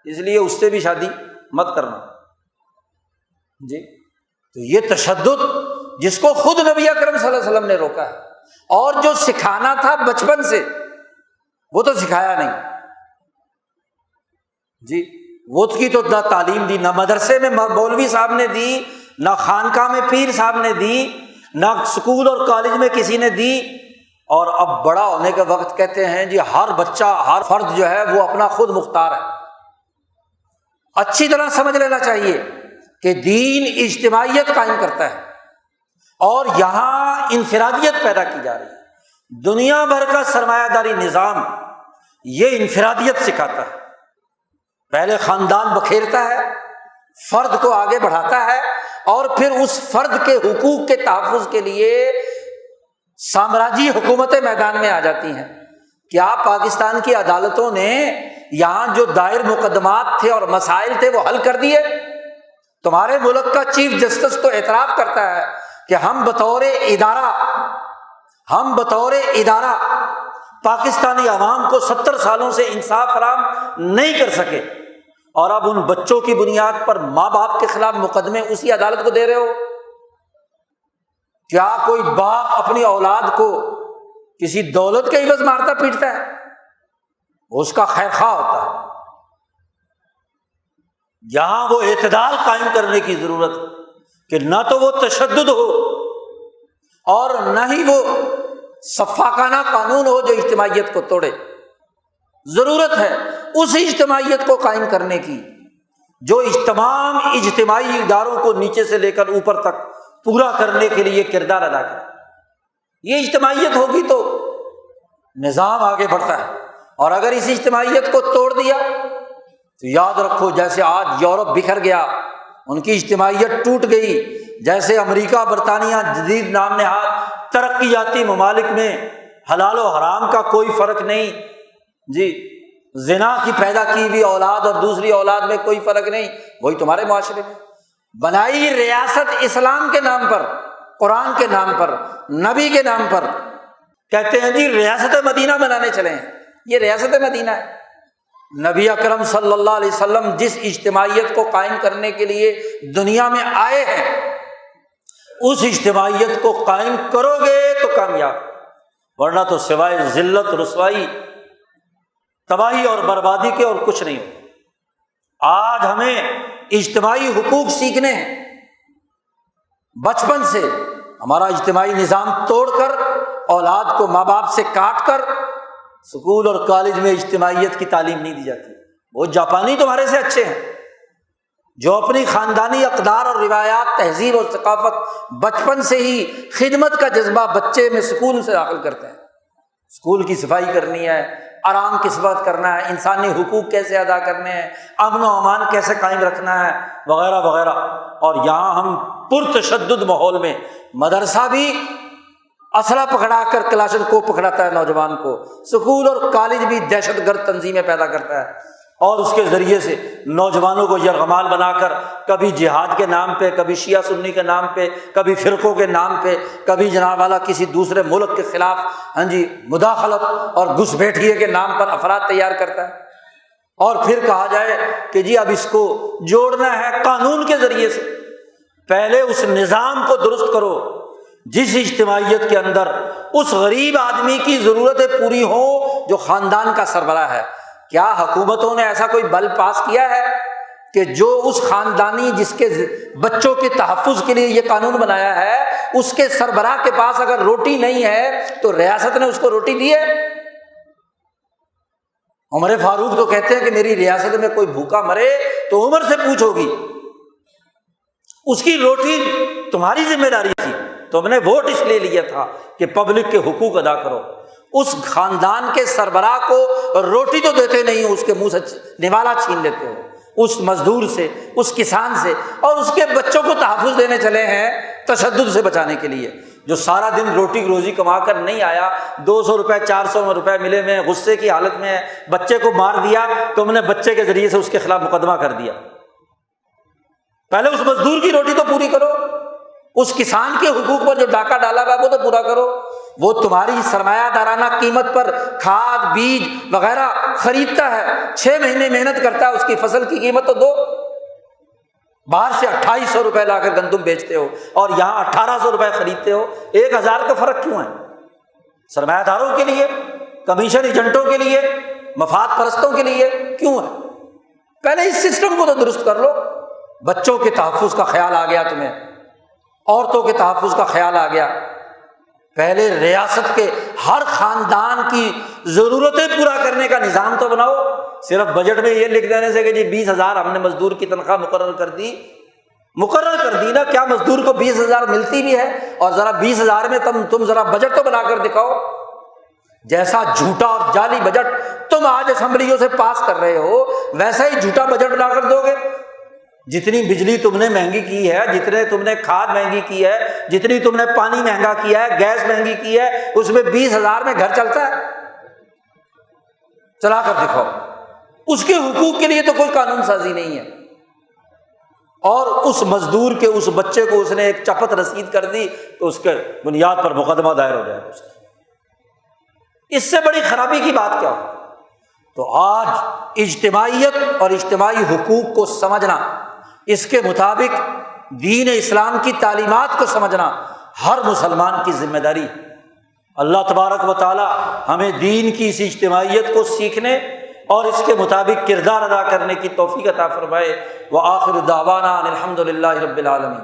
اس لیے اس سے بھی شادی مت کرنا جی۔ تو یہ تشدد جس کو خود نبی اکرم صلی اللہ علیہ وسلم نے روکا ہے، اور جو سکھانا تھا بچپن سے وہ تو سکھایا نہیں جی، وہ کی تو نہ تعلیم دی، نہ مدرسے میں مولوی صاحب نے دی، نہ خانقاہ میں پیر صاحب نے دی، نہ اسکول اور کالج میں کسی نے دی۔ اور اب بڑا ہونے کے وقت کہتے ہیں جی ہر بچہ، ہر فرد جو ہے وہ اپنا خود مختار ہے۔ اچھی طرح سمجھ لینا چاہیے کہ دین اجتماعیت قائم کرتا ہے، اور یہاں انفرادیت پیدا کی جا رہی ہے۔ دنیا بھر کا سرمایہ داری نظام یہ انفرادیت سکھاتا ہے، پہلے خاندان بکھیرتا ہے، فرد کو آگے بڑھاتا ہے، اور پھر اس فرد کے حقوق کے تحفظ کے لیے سامراجی حکومتیں میدان میں آ جاتی ہیں۔ کیا پاکستان کی عدالتوں نے یہاں جو دائر مقدمات تھے اور مسائل تھے وہ حل کر دیے؟ تمہارے ملک کا چیف جسٹس تو اعتراف کرتا ہے کہ ہم بطور ادارہ پاکستانی عوام کو 70 سالوں سے انصاف فراہم نہیں کر سکے، اور اب ان بچوں کی بنیاد پر ماں باپ کے خلاف مقدمے اسی عدالت کو دے رہے ہو۔ کیا کوئی باپ اپنی اولاد کو کسی دولت کے عوض مارتا پیٹتا ہے؟ وہ اس کا خیر خواہ ہوتا ہے۔ یہاں وہ اعتدال قائم کرنے کی ضرورت ہے کہ نہ تو وہ تشدد ہو اور نہ ہی وہ سفاکانہ قانون ہو جو اجتماعیت کو توڑے۔ ضرورت ہے اس اجتماعیت کو قائم کرنے کی جو تمام اجتماعی اداروں کو نیچے سے لے کر اوپر تک پورا کرنے کے لیے کردار ادا کرے۔ یہ اجتماعیت ہوگی تو نظام آگے بڑھتا ہے، اور اگر اس اجتماعیت کو توڑ دیا تو یاد رکھو جیسے آج یورپ بکھر گیا، ان کی اجتماعیت ٹوٹ گئی، جیسے امریکہ برطانیہ جدید نام نہاد ترقیاتی ممالک میں حلال و حرام کا کوئی فرق نہیں جی، زنا کی پیدا کی ہوئی اولاد اور دوسری اولاد میں کوئی فرق نہیں، وہی تمہارے معاشرے میں بنائی ریاست اسلام کے نام پر، قرآن کے نام پر، نبی کے نام پر، کہتے ہیں جی ریاست مدینہ بنانے چلے ہیں۔ یہ ریاست مدینہ ہے، نبی اکرم صلی اللہ علیہ وسلم جس اجتماعیت کو قائم کرنے کے لیے دنیا میں آئے ہیں اس اجتماعیت کو قائم کرو گے تو کامیاب، ورنہ تو سوائے ذلت، رسوائی، تباہی اور بربادی کے اور کچھ نہیں ہو۔ آج ہمیں اجتماعی حقوق سیکھنے ہیں بچپن سے، ہمارا اجتماعی نظام توڑ کر اولاد کو ماں باپ سے کاٹ کر اسکول اور کالج میں اجتماعیت کی تعلیم نہیں دی جاتی۔ وہ جاپانی تمہارے سے اچھے ہیں جو اپنی خاندانی اقدار اور روایات، تہذیب اور ثقافت بچپن سے ہی خدمت کا جذبہ بچے میں اسکول سے داخل کرتے ہیں۔ اسکول کی صفائی کرنی ہے، آرام کس وقت کرنا ہے، انسانی حقوق کیسے ادا کرنے ہیں، امن و امان کیسے قائم رکھنا ہے، وغیرہ وغیرہ۔ اور یہاں ہم پرتشدد ماحول میں مدرسہ بھی اسلحہ پکڑا کر کلاشن کو پکڑاتا ہے نوجوان کو، اسکول اور کالج بھی دہشت گرد تنظیمیں پیدا کرتا ہے، اور اس کے ذریعے سے نوجوانوں کو یرغمال بنا کر کبھی جہاد کے نام پہ، کبھی شیعہ سنی کے نام پہ، کبھی فرقوں کے نام پہ، کبھی جناب والا کسی دوسرے ملک کے خلاف مداخلت اور گھس بیٹھیے کے نام پر افراد تیار کرتا ہے، اور پھر کہا جائے کہ جی اب اس کو جوڑنا ہے قانون کے ذریعے سے۔ پہلے اس نظام کو درست کرو جس اجتماعیت کے اندر اس غریب آدمی کی ضرورتیں پوری ہوں جو خاندان کا سربراہ ہے۔ کیا حکومتوں نے ایسا کوئی بل پاس کیا ہے کہ جو اس خاندانی جس کے بچوں کے تحفظ کے لیے یہ قانون بنایا ہے، اس کے سربراہ کے پاس اگر روٹی نہیں ہے تو ریاست نے اس کو روٹی دی ہے؟ عمر فاروق تو کہتے ہیں کہ میری ریاست میں کوئی بھوکا مرے تو عمر سے پوچھو گی، اس کی روٹی تمہاری ذمہ داری تھی، تم نے ووٹ اس لیے لیا تھا کہ پبلک کے حقوق ادا کرو۔ اس خاندان کے سربراہ کو روٹی تو دیتے نہیں ہو، اس کے منہ سے نوالا چھین لیتے ہو، اس مزدور سے، اس کسان سے، اور اس کے بچوں کو تحفظ دینے چلے ہیں تشدد سے بچانے کے لیے۔ جو سارا دن روٹی روزی کما کر نہیں آیا، 200 روپے 400 روپے ملے میں غصے کی حالت میں بچے کو مار دیا، تم نے بچے کے ذریعے سے اس کے خلاف مقدمہ کر دیا۔ پہلے اس مزدور کی روٹی تو پوری کرو، اس کسان کے حقوق پر جو ڈاکہ ڈالا ہوا وہ تو پورا کرو۔ وہ تمہاری سرمایہ دارانہ قیمت پر کھاد بیج وغیرہ خریدتا ہے، 6 مہینے محنت کرتا ہے، اس کی فصل کی قیمت تو دو۔ باہر سے 2800 روپے لا کر گندم بیچتے ہو اور یہاں 1800 روپے خریدتے ہو، 1000 کا فرق کیوں ہے؟ سرمایہ داروں کے لیے، کمیشن ایجنٹوں کے لیے، مفاد پرستوں کے لیے کیوں ہے؟ پہلے اس سسٹم کو تو درست کر لو۔ بچوں کے تحفظ کا خیال آ گیا تمہیں، عورتوں کے تحفظ کا خیال آ گیا، پہلے ریاست کے ہر خاندان کی ضرورتیں پورا کرنے کا نظام تو بناؤ۔ صرف بجٹ میں یہ لکھ دینے سے کہ جی 20,000 ہم نے مزدور کی تنخواہ مقرر کر دی نا، کیا مزدور کو 20,000 ملتی بھی ہے؟ اور ذرا 20,000 میں تم ذرا بجٹ تو بنا کر دکھاؤ۔ جیسا جھوٹا اور جعلی بجٹ تم آج اسمبلیوں سے پاس کر رہے ہو، ویسا ہی جھوٹا بجٹ بنا کر دو گے۔ جتنی بجلی تم نے مہنگی کی ہے، جتنے تم نے کھاد مہنگی کی ہے، جتنی تم نے پانی مہنگا کیا ہے، گیس مہنگی کی ہے، اس میں 20,000 میں گھر چلتا ہے؟ چلا کر دکھاؤ۔ اس کے حقوق کے لیے تو کوئی قانون سازی نہیں ہے، اور اس مزدور کے اس بچے کو اس نے ایک چپت رسید کر دی تو اس کے بنیاد پر مقدمہ دائر ہو جائے گا۔ اس سے بڑی خرابی کی بات کیا ہو؟ تو آج اجتماعیت اور اجتماعی حقوق کو سمجھنا، اس کے مطابق دین اسلام کی تعلیمات کو سمجھنا ہر مسلمان کی ذمہ داری۔ اللہ تبارک و تعالی ہمیں دین کی اس اجتماعیت کو سیکھنے اور اس کے مطابق کردار ادا کرنے کی توفیق عطا فرمائے۔ وآخر دعوانا ان الحمد للہ رب العالمین۔